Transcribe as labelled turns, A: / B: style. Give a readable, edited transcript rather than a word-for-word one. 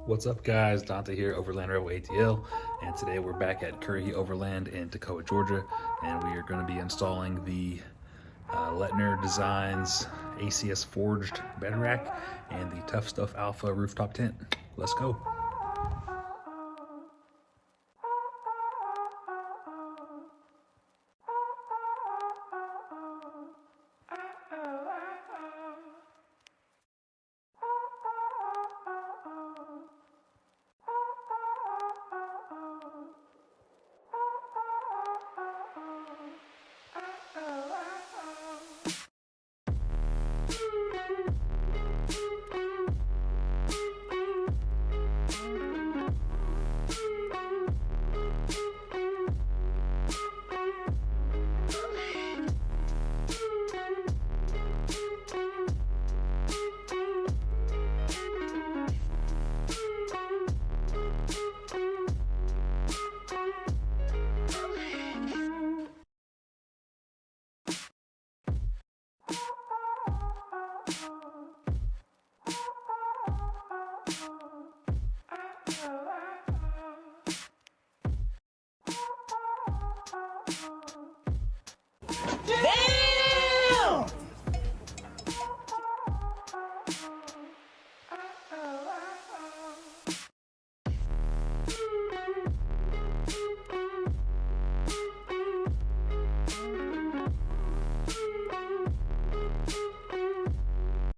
A: What's up guys, Dante here, Overland Railway ATL, and today we're back at Currahee Overland in Toccoa, Georgia, and we are going to be installing the Leitner Designs ACS Forged bed rack and the Tuff Alpha rooftop tent. Let's go.